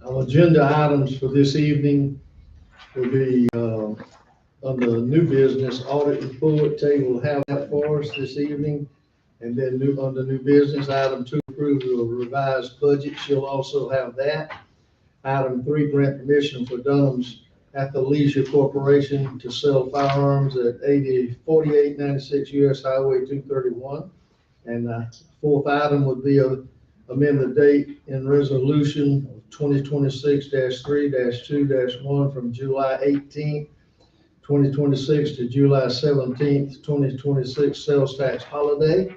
Our agenda items for this evening will be, under new business, audit report. Tay will have that for us this evening. And then under new business, item 2, approval of revised budget. She'll also have that. Item 3, grant permission for Dunham's Athleisure Corporation to sell firearms at 4896 US Highway 231. And fourth item would be amend the date in resolution 2026-3-2-1 from July 18th, 2026 to July 17th, 2026 sales tax holiday.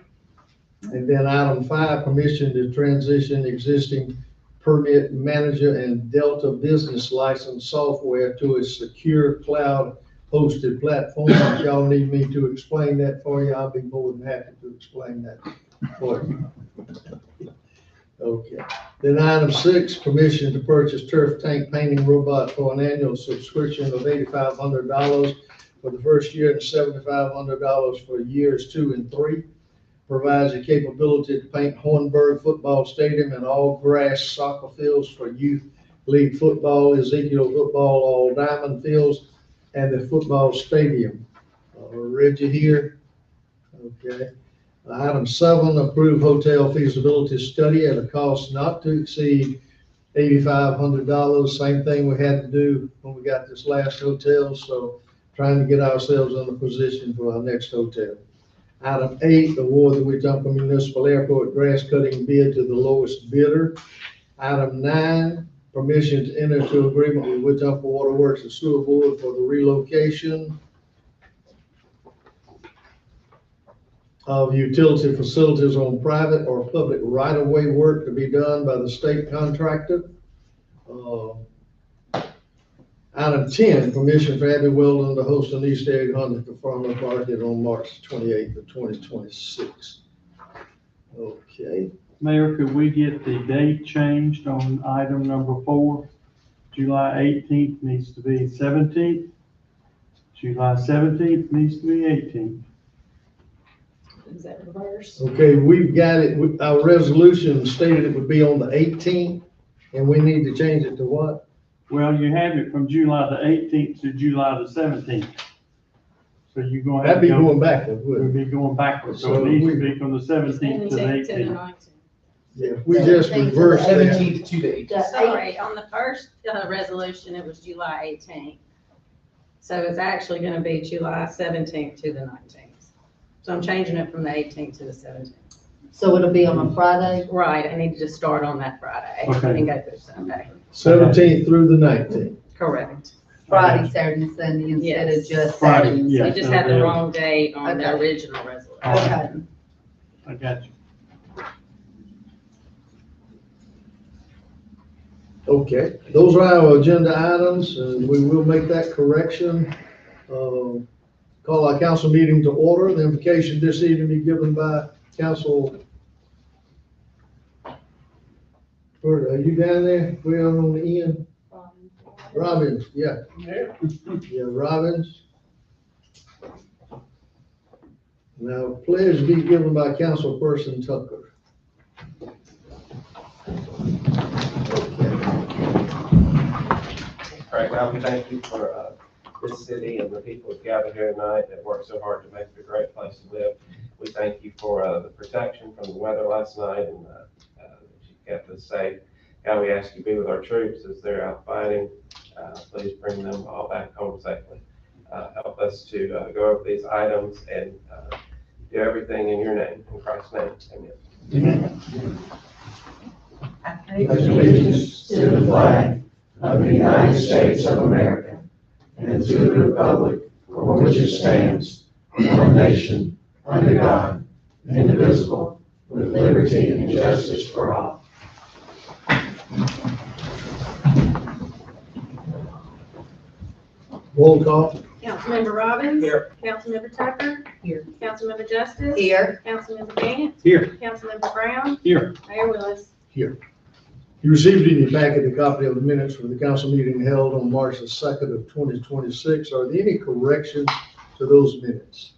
And then item 5, permission to transition existing permit manager and Delta business license software to a secure cloud hosted platform. If y'all need me to explain that for you, I'll be more than happy to explain that for you. Okay. Then item 6, permission to purchase turf tank painting robot for an annual subscription of $8,500 for the first year and $7,500 for years 2 and 3. Provides the capability to paint Hornburg Football Stadium and all grass soccer fields for youth league football, Ezekiel football, all diamond fields, and the football stadium. Reggie here. Okay. Item 7, approve hotel feasibility study at a cost not to exceed $8,500. Same thing we had to do when we got this last hotel, so trying to get ourselves in a position for our next hotel. Item 8, award the Wetumpka Municipal Airport grass cutting bid to the lowest bidder. Item 9, permission to enter into agreement with Wetumpka Water Works and Sewer Board for the relocation of utility facilities on private or public right-of-way work to be done by the state contractor. Item 10, permission for Abby Weldon to host an Easter egg hunt at the farmer's market on March 28th of 2026. Okay. Mayor, could we get the date changed on item number 4? July 18th needs to be 17th. July 17th needs to be 18th. Is that reverse? Okay, we've got it, our resolution stated it would be on the 18th, and we need to change it to what? Well, you have it from July the 18th to July the 17th. So you're going to have That'd to be go. going backwards, We'll wouldn't it? be going backwards, so So it needs to we- be from the 17th to the 18th. Yeah, if we just 17th to the reverse that. 17th to the 18th. The Sorry, on the first resolution, it was July 18th. So it's actually gonna be July 17th to the 19th. So I'm changing it from the 18th to the 17th. So it'll be on a Friday? Right, I need to just start on that Friday Okay. and go through Sunday. 17th through the 19th. Correct. Friday, Saturday, and Sunday instead of Yes. just Friday, Saturday and yeah. You Sunday? just had the wrong date on the Okay. original resolution. Okay. I got you. Okay, those are our agenda items, and we will make that correction. Call our council meeting to order. The invocation this evening be given by Council. Are you down there? We're on the end. Robbins, yeah. Yeah, Robbins. Now, pledge be given by Councilperson Tucker. All right, well, we thank you for this city and the people who gathered here tonight that worked so hard to make it a great place to live. We thank you for the protection from the weather last night and that you kept us safe. God, we ask you to be with our troops as they're out fighting. Please bring them all back home safely. Help us to go over these items and do everything in your name, in Christ's name. Amen. Pledge allegiance to the flag of the United States of America and to the republic for which it stands, one nation, under God, indivisible, with liberty and justice for all. Roll call. Councilmember Robbins? Here. Councilmember Tucker? Here. Councilmember Justice? Here. Councilmember Gant? Here. Councilmember Brown? Here. Mayor Willis? You received in your packet a copy of the minutes for the council meeting held on March the 2nd of 2026. Are there any corrections to those minutes?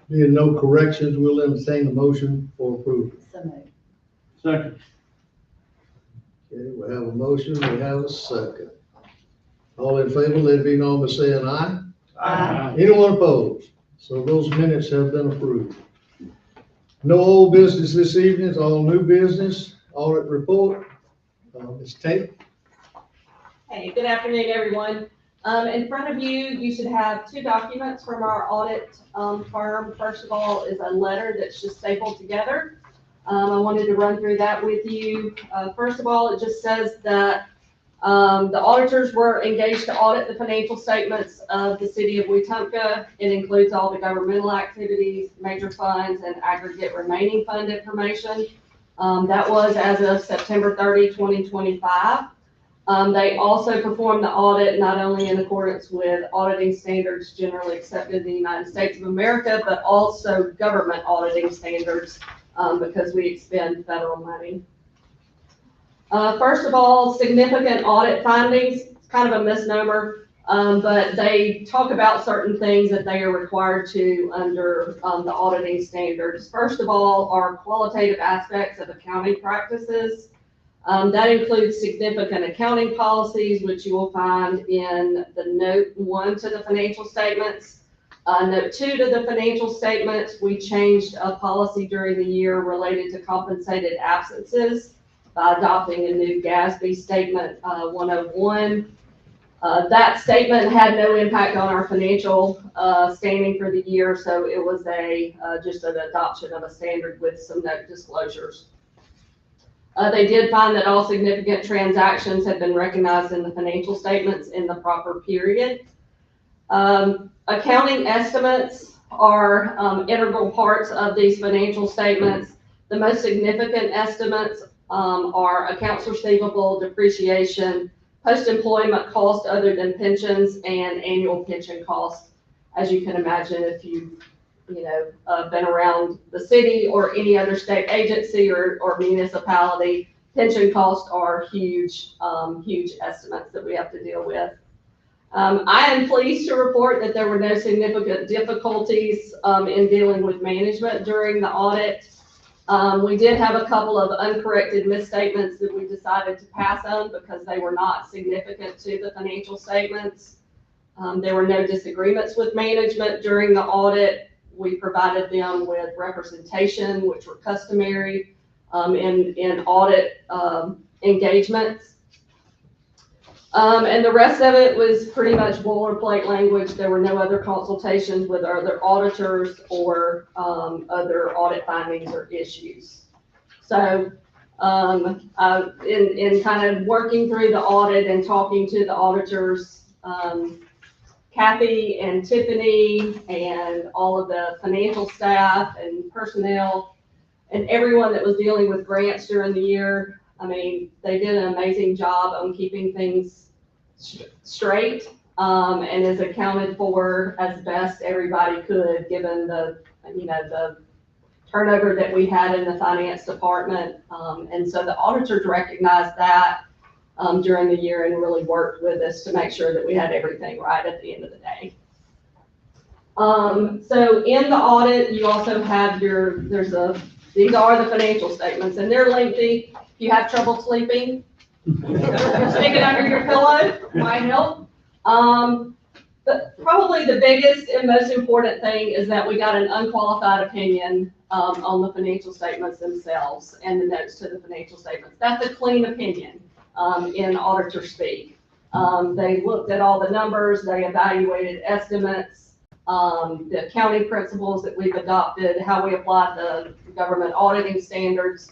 Being no corrections, we'll entertain the motion for approval. So moved. Second. Okay, we have a motion, we have a second. All in favor, let it be known by saying aye. Aye. Anyone opposed? So those minutes have been approved. No old business this evening, it's all new business. Audit report, Ms. Tate. Hey, good afternoon, everyone. In front of you, you should have two documents from our audit firm. First of all is a letter that's just stapled together. I wanted to run through that with you. First of all, it just says that the auditors were engaged to audit the financial statements of the city of Wetumpka. It includes all the governmental activities, major funds, and aggregate remaining fund information. That was as of September 30, 2025. They also performed the audit not only in accordance with auditing standards generally accepted in the United States of America, but also government auditing standards because we expend federal money. First of all, significant audit findings, it's kind of a misnomer, but they talk about certain things that they are required to under the auditing standards. First of all, are qualitative aspects of accounting practices. That includes significant accounting policies, which you will find in the note 1 to the financial statements. Note 2 to the financial statements, we changed a policy during the year related to compensated absences by adopting a new GASB statement 101. That statement had no impact on our financial standing for the year, so it was just an adoption of a standard with some note disclosures. They did find that all significant transactions had been recognized in the financial statements in the proper period. Accounting estimates are integral parts of these financial statements. The most significant estimates are accounts receivable, depreciation, post-employment cost other than pensions, and annual pension costs. As you can imagine, if you've been around the city or any other state agency or municipality, pension costs are huge, huge estimates that we have to deal with. I am pleased to report that there were no significant difficulties in dealing with management during the audit. We did have a couple of uncorrected misstatements that we decided to pass on because they were not significant to the financial statements. There were no disagreements with management during the audit. We provided them with representation, which were customary in audit engagements. And the rest of it was pretty much boilerplate language. There were no other consultations with other auditors or other audit findings or issues. So in kind of working through the audit and talking to the auditors, Kathy and Tiffany and all of the financial staff and personnel and everyone that was dealing with grants during the year, I mean, they did an amazing job on keeping things straight and is accounted for as best everybody could, given the turnover that we had in the finance department. And so the auditors recognized that during the year and really worked with us to make sure that we had everything right at the end of the day. So in the audit, you also have these are the financial statements, and they're lengthy. If you have trouble sleeping, stick it under your pillow, might help. But probably the biggest and most important thing is that we got an unqualified opinion on the financial statements themselves and the notes to the financial statements. That's a clean opinion in auditor speak. They looked at all the numbers, they evaluated estimates, the accounting principles that we've adopted, how we apply the government auditing standards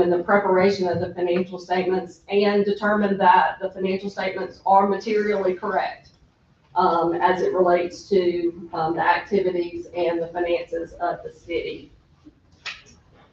in the preparation of the financial statements, and determined that the financial statements are materially correct as it relates to the activities and the finances of the city.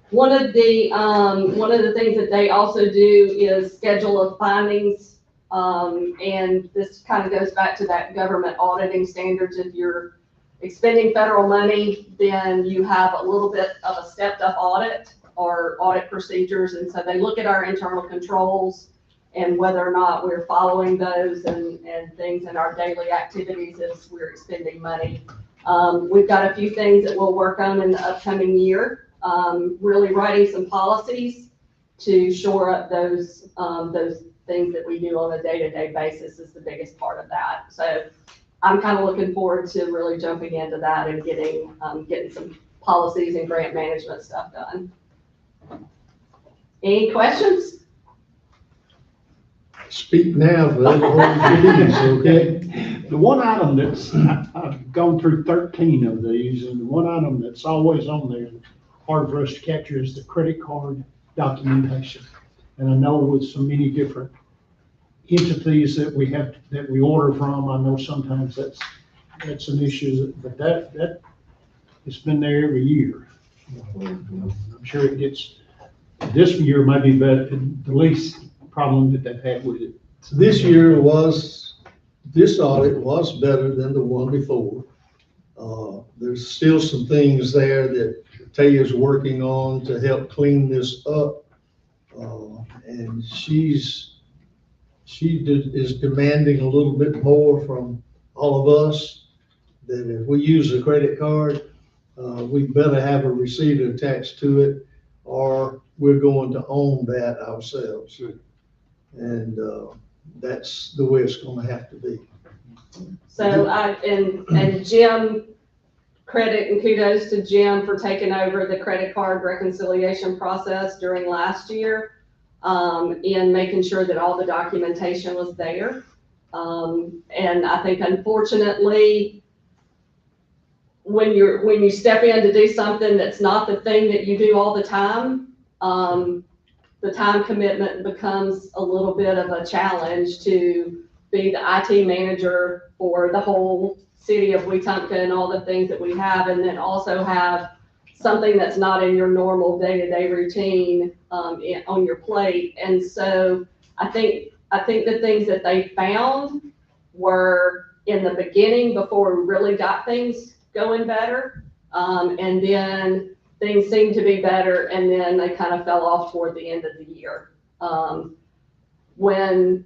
One of the things that they also do is schedule of findings, and this kind of goes back to that government auditing standards. If you're expending federal money, then you have a little bit of a stepped up audit or audit procedures, and so they look at our internal controls and whether or not we're following those and things in our daily activities as we're expending money. We've got a few things that we'll work on in the upcoming year, really writing some policies to shore up those things that we do on a day-to-day basis is the biggest part of that. So I'm kind of looking forward to really jumping into that and getting some policies and grant management stuff done. Any questions? Speak now, but okay? The one item that's, I've gone through 13 of these, and the one item that's always on there, hard for us to capture, is the credit card documentation. And I know with so many different entities that we have, that we order from, I know sometimes that's an issue, but that, it's been there every year. I'm sure it gets, this year might be better, the least problem that they've had with it. So this audit was better than the one before. There's still some things there that Taya's working on to help clean this up. And she is demanding a little bit more from all of us, that if we use a credit card, we better have a receipt attached to it, or we're going to own that ourselves. Sure. And that's the way it's gonna have to be. So and Jim, credit and kudos to Jim for taking over the credit card reconciliation process during last year, and making sure that all the documentation was there. And I think unfortunately, when you step in to do something that's not the thing that you do all the time, the time commitment becomes a little bit of a challenge to be the IT manager for the whole city of Wetumpka and all the things that we have, and then also have something that's not in your normal day-to-day routine on your plate. And so I think the things that they found were in the beginning before we really got things going better, and then things seemed to be better, and then they kind of fell off toward the end of the year. When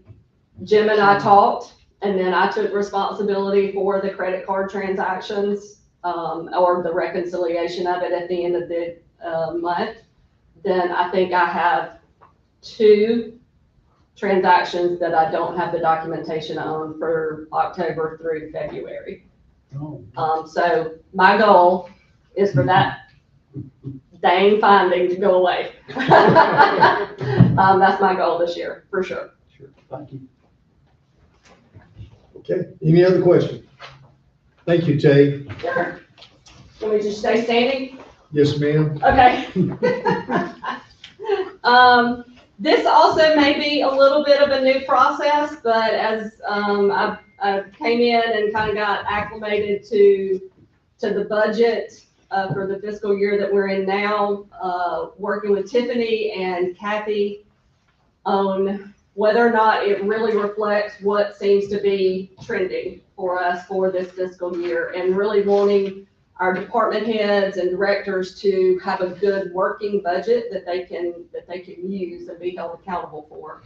Jim and I talked, and then I took responsibility for the credit card transactions, or the reconciliation of it at the end of the month, then I think I have 2 transactions that I don't have the documentation on for October through February. Oh. So my goal is for that dang finding to go away. That's my goal this year, for sure. Sure, thank you. Okay, any other questions? Thank you, Tay. Sure. Can we just stay standing? Yes, ma'am. Okay. This also may be a little bit of a new process, but as I came in and kind of got acclimated to the budget for the fiscal year that we're in now, working with Tiffany and Kathy on whether or not it really reflects what seems to be trending for us for this fiscal year, and really wanting our department heads and directors to have a good working budget that they can use and be held accountable for.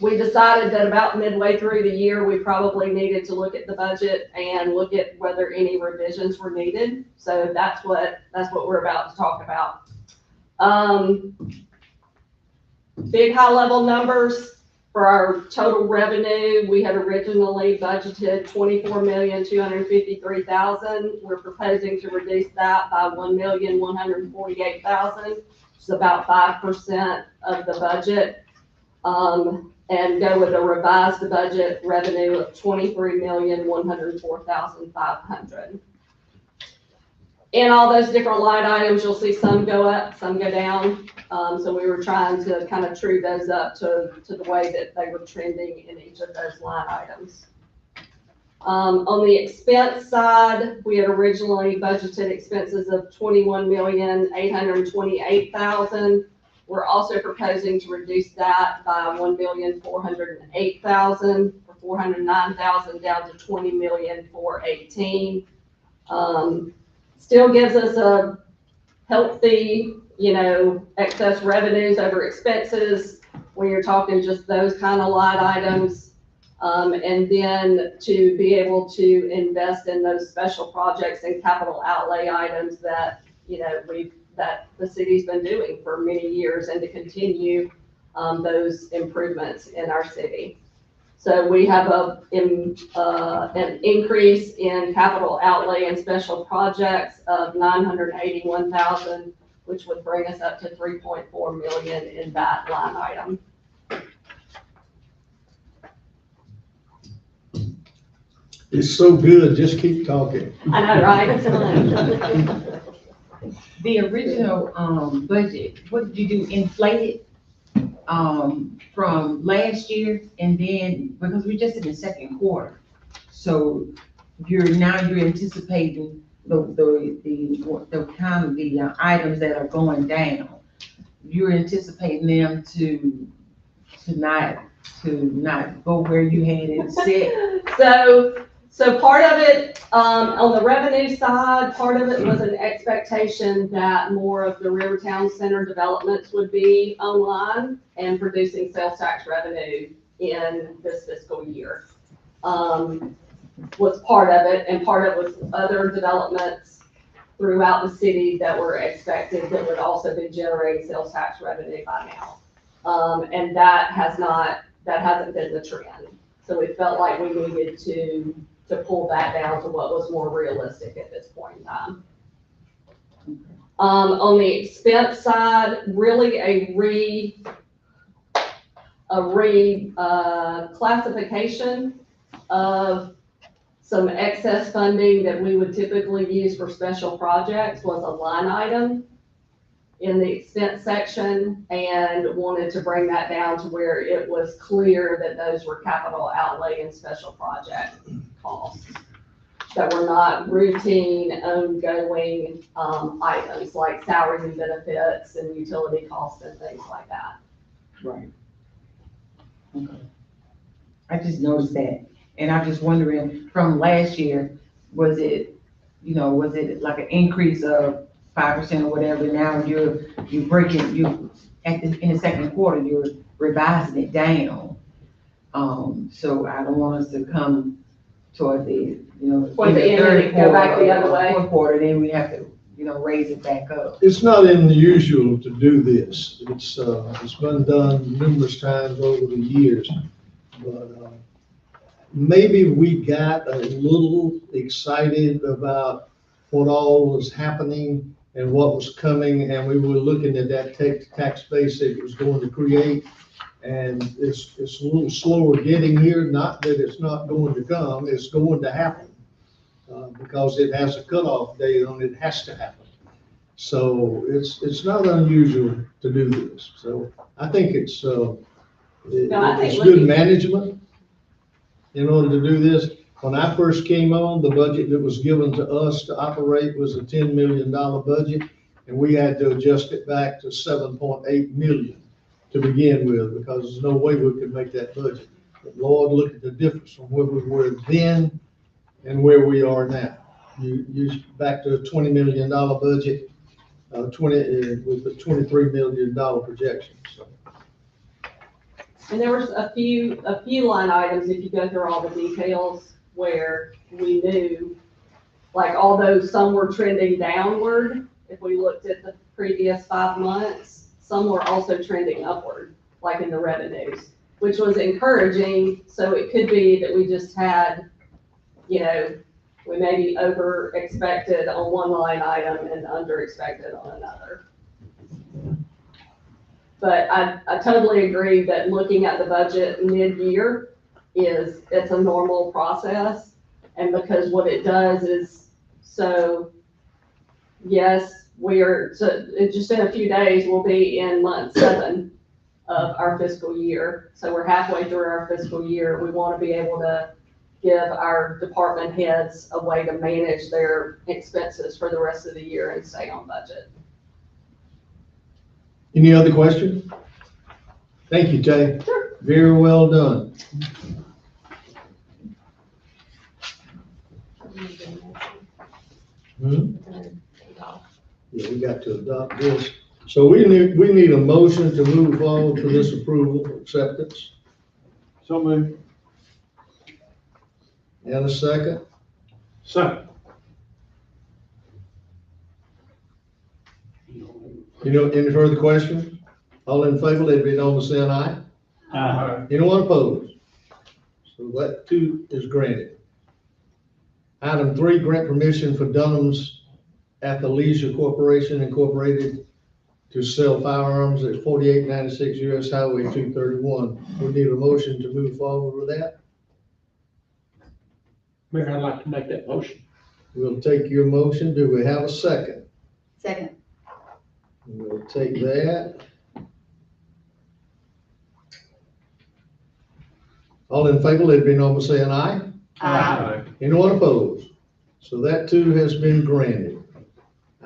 We decided that about midway through the year, we probably needed to look at the budget and look at whether any revisions were needed. So that's what we're about to talk about. Big high level numbers for our total revenue. We had originally budgeted $24,253,000. We're proposing to reduce that by $1,148,000, which is about 5% of the budget. And go with a revised budget revenue of $23,104,500. In all those different line items, you'll see some go up, some go down. So we were trying to kind of true those up to the way that they were trending in each of those line items. On the expense side, we had originally budgeted expenses of $21,828,000. We're also proposing to reduce that by $1,408,000, or $409,000, down to $20,418,000. Still gives us a healthy, excess revenues over expenses when you're talking just those kind of line items. And then to be able to invest in those special projects and capital outlay items that, that the city's been doing for many years and to continue those improvements in our city. So we have an increase in capital outlay and special projects of $981,000, which would bring us up to $3.4 million in that line item. It's so good, just keep talking. I know, right? It's fun. The original, budget, what did you do, inflate it, from last year? And then, because we're just in the second quarter, so you're anticipating the kind of the items that are going down. You're anticipating them to not go where you had it set. So part of it, on the revenue side, part of it was an expectation that more of the Rivertown Center developments would be online and producing sales tax revenue in this fiscal year. Was part of it, and part of it was other developments throughout the city that were expected that would also be generating sales tax revenue by now. And that hasn't been the trend. So we felt like we needed to pull that down to what was more realistic at this point in time. On the expense side, really a classification of some excess funding that we would typically use for special projects was a line item in the expense section, and wanted to bring that down to where it was clear that those were capital outlay and special project costs that were not routine, ongoing items like salaries and benefits and utility costs and things like that. Right. Okay. I just noticed that, and I'm just wondering, from last year, was it like an increase of 5% or whatever? Now in the second quarter, you're revising it down. So I don't want us to come toward the, Toward the end, third go back quarter the other or way. fourth quarter, then we have to, raise it back up. It's not unusual to do this. It's been done numerous times over the years. But maybe we got a little excited about what all was happening and what was coming, and we were looking at that tax base it was going to create. And it's a little slower getting here, not that it's not going to come, it's going to happen. Because it has a cutoff date on it, has to happen. So it's not unusual to do this. So I think it's good management in order to do this. When I first came on, the budget that was given to us to operate was a $10 million budget, and we had to adjust it back to 7.8 million to begin with, because there's no way we could make that budget. But Lord, look at the difference from where we were then and where we are now. You back to a $20 million budget, with a $23 million projection. So. And there was a few line items, if you go through all the details, where we knew, like, although some were trending downward, if we looked at the previous 5 months, some were also trending upward, like in the revenues, which was encouraging. So it could be that we just had, we maybe over expected on one line item and under expected on another. But I totally agree that looking at the budget mid-year it's a normal process. And because what it does is, so yes, just in a few days, we'll be in month 7 of our fiscal year. So we're halfway through our fiscal year. We want to be able to give our department heads a way to manage their expenses for the rest of the year and stay on budget. Any other questions? Thank you, Jay. Sure. Very well done. Yeah, we got to adopt this. So we need a motion to move forward to this approval, acceptance. So moved. And a second. Second. Any further questions? All in favor, let it be known by saying aye. Aye. Anyone opposed? So that too is granted. Item 3, grant permission for Dunham's Athleisure Corporation Incorporated to sell firearms at 4896 US Highway 231. We need a motion to move forward with that. Mayor, I'd like to make that motion. We'll take your motion. Do we have a second? Second. We'll take that. All in favor, let it be known by saying aye. Anyone opposed? So that too has been granted.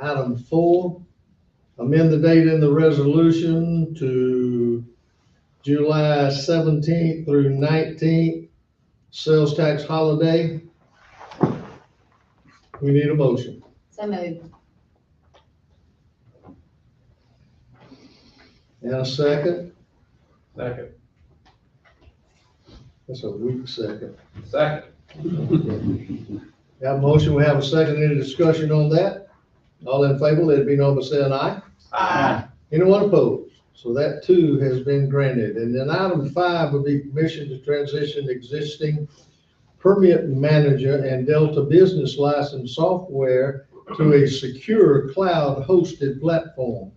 Item 4, amend the date in the resolution to July 17th through 19th, sales tax holiday. We need a motion. So moved. And a second. Second. That's a weak second. Second. We have a motion, we have a second. Any discussion on that? All in favor, let it be known by saying aye. Anyone opposed? So that too has been granted. And then item 5 would be permission to transition existing permit manager and Delta business license software to a secure cloud hosted platform.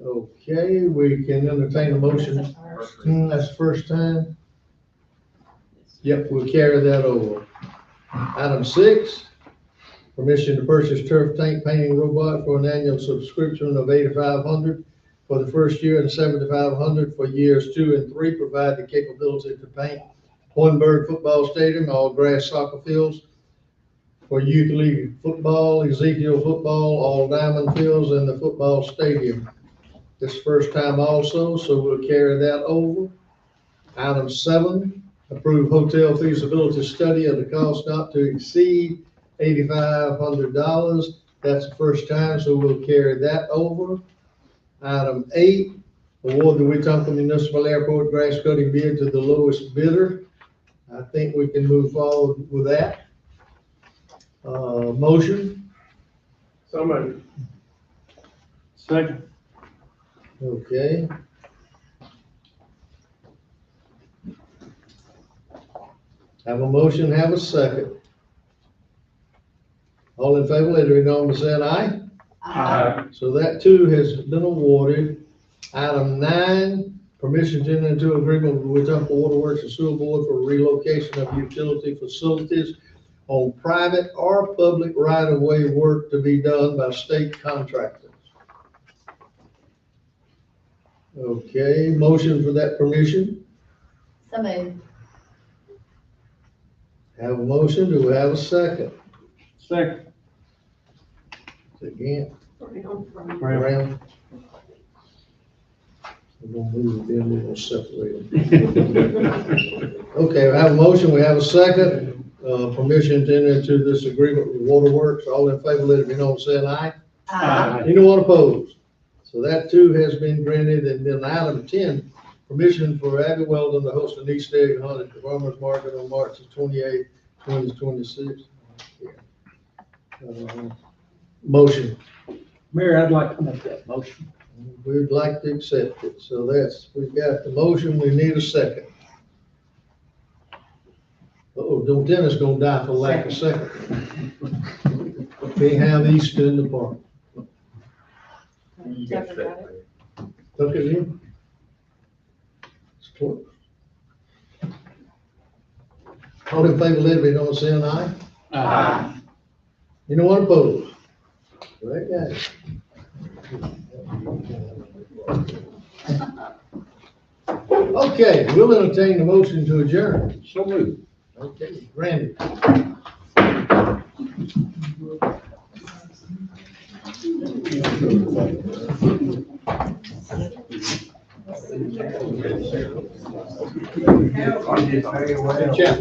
Okay, we can entertain a motion. That's the first time. Yep, we'll carry that over. Item 6, permission to purchase turf tank painting robot for an annual subscription of $8,500 for the first year and $7,500 for years 2 and 3, provide the capability to paint Hornburg Football Stadium, all grass soccer fields for youth league football, Ezekiel football, all diamond fields, and the football stadium. This first time also, so we'll carry that over. Item 7, approve hotel feasibility study at a cost not to exceed $8,500. That's the first time, so we'll carry that over. Item 8, award the Wetumpka Municipal Airport grass cutting bid to the lowest bidder. I think we can move forward with that. Motion? So moved. Second. Okay. Have a motion, have a second. All in favor, let it be known by saying aye. So that too has been awarded. Item 9, permission to enter into agreement with Wetumpka Waterworks and Sewer Board for relocation of utility facilities on private or public right-of-way work to be done by state contractors. Okay, motion for that permission. So moved. Have a motion, do we have a second? Second. Again, Brown. Brown. We're gonna move them, we're gonna separate them. Okay, we have a motion, we have a second, permission to enter into this agreement with Waterworks. All in favor, let it be known, saying aye. Anyone opposed? So that too has been granted. And then item 10, permission for Abby Weldon to host an Easter egg hunt at the Farmers Market on March the 28th, 2026. Motion. Mayor, I'd like to make that motion. We'd like to accept it. So we've got the motion, we need a second. Uh-oh, don't Dennis gonna die for lack of second. Can't have Easter in the park. Look at him. It's close. All in favor, let it be known, saying aye. Anyone opposed? Right, guys. Okay, we'll entertain the motion to adjourn. So moved. Okay, granted. Check.